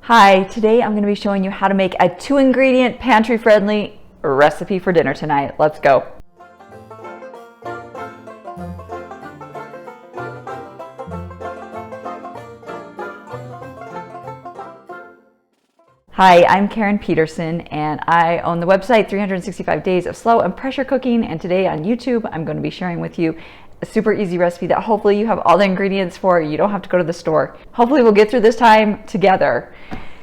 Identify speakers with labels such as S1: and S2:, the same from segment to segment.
S1: Hi, today I'm going to be showing you how to make a 2-ingredient pantry-friendly recipe for dinner tonight. Let's go. Hi, I'm Karen Peterson and I own the website 365 Days of Slow and Pressure Cooking, and today on YouTube I'm going to be sharing with you a super easy recipe that hopefully you have all the ingredients for. You don't have to go to the store. Hopefully we'll get through this time together.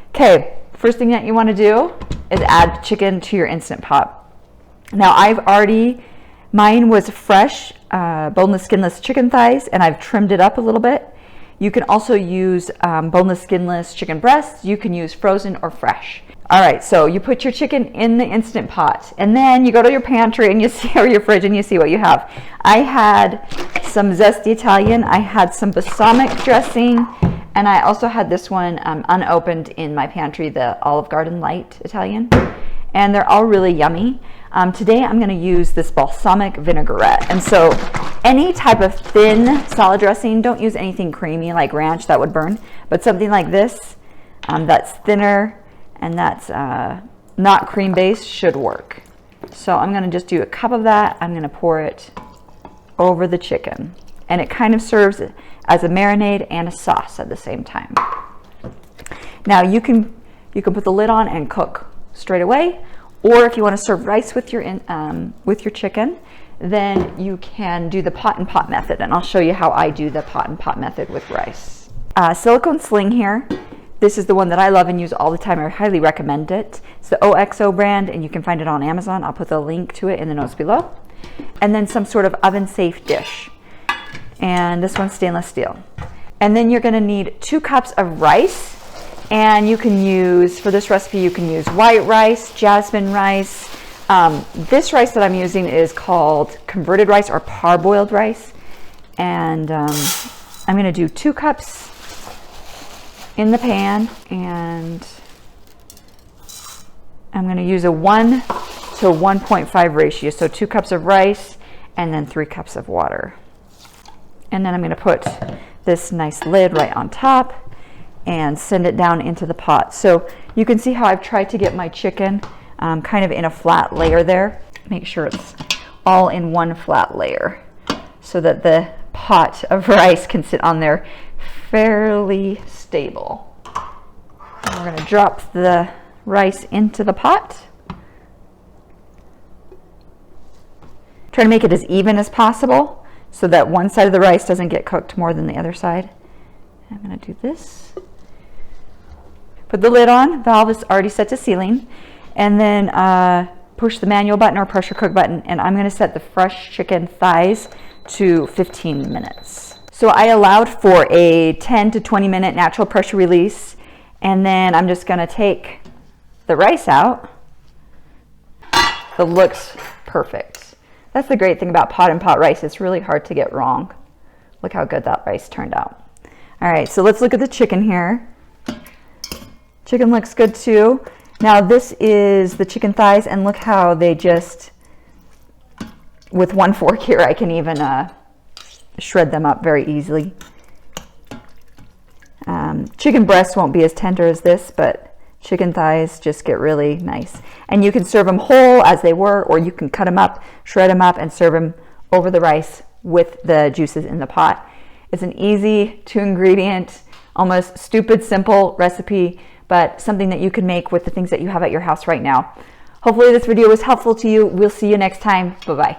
S1: Okay, first thing that you want to do is add chicken to your Instant Pot. Now mine was fresh, boneless, skinless chicken thighs, and I've trimmed it up a little bit. You can also use boneless, skinless chicken breasts. You can use frozen or fresh. All right, so you put your chicken in the Instant Pot, and then you go to your pantry and you see, or your fridge, and you see what you have. I had some zesty Italian. I had some balsamic dressing, and I also had this one unopened in my pantry, the Olive Garden Light Italian, and they're all really yummy. Today I'm going to use this balsamic vinaigrette, and so any type of thin salad dressing, don't use anything creamy like ranch, that would burn, but something like this that's thinner and that's not cream based should work. So I'm going to just do a cup of that. I'm going to pour it over the chicken, and it kind of serves as a marinade and a sauce at the same time. Now you can put the lid on and cook straight away, or if you want to serve rice with your chicken, then you can do the pot and pot method, and I'll show you how I do the pot and pot method with rice. Silicone sling here. This is the one that I love and use all the time. I highly recommend it. It's the OXO brand, and you can find it on Amazon. I'll put the link to it in the notes below. And then some sort of oven-safe dish. And this one's stainless steel. And then you're going to need 2 cups of rice. And you can use, for this recipe, you can use white rice, jasmine rice. This rice that I'm using is called converted rice or parboiled rice. And I'm going to do 2 cups in the pan, and I'm going to use a 1 to 1.5 ratio. So 2 cups of rice and then 3 cups of water. And then I'm going to put this nice lid right on top and send it down into the pot. So you can see how I've tried to get my chicken kind of in a flat layer there. Make sure it's all in one flat layer so that the pot of rice can sit on there fairly stable. And we're going to drop the rice into the pot. Try to make it as even as possible so that one side of the rice doesn't get cooked more than the other side. I'm going to do this. Put the lid on. Valve is already set to sealing. And then push the manual button or pressure cook button, and I'm going to set the fresh chicken thighs to 15 minutes. So I allowed for a 10 to 20 minute natural pressure release, and then I'm just going to take the rice out. It looks perfect. That's the great thing about pot and pot rice. It's really hard to get wrong. Look how good that rice turned out. All right, so let's look at the chicken here. Chicken looks good too. Now this is the chicken thighs, and look how they just, with one fork here, I can even shred them up very easily. Chicken breasts won't be as tender as this, but chicken thighs just get really nice. And you can serve them whole as they were, or you can cut them up, shred them up, and serve them over the rice with the juices in the pot. It's an easy 2-ingredient, almost stupid simple recipe, but something that you can make with the things that you have at your house right now. Hopefully this video was helpful to you. We'll see you next time. Bye-bye.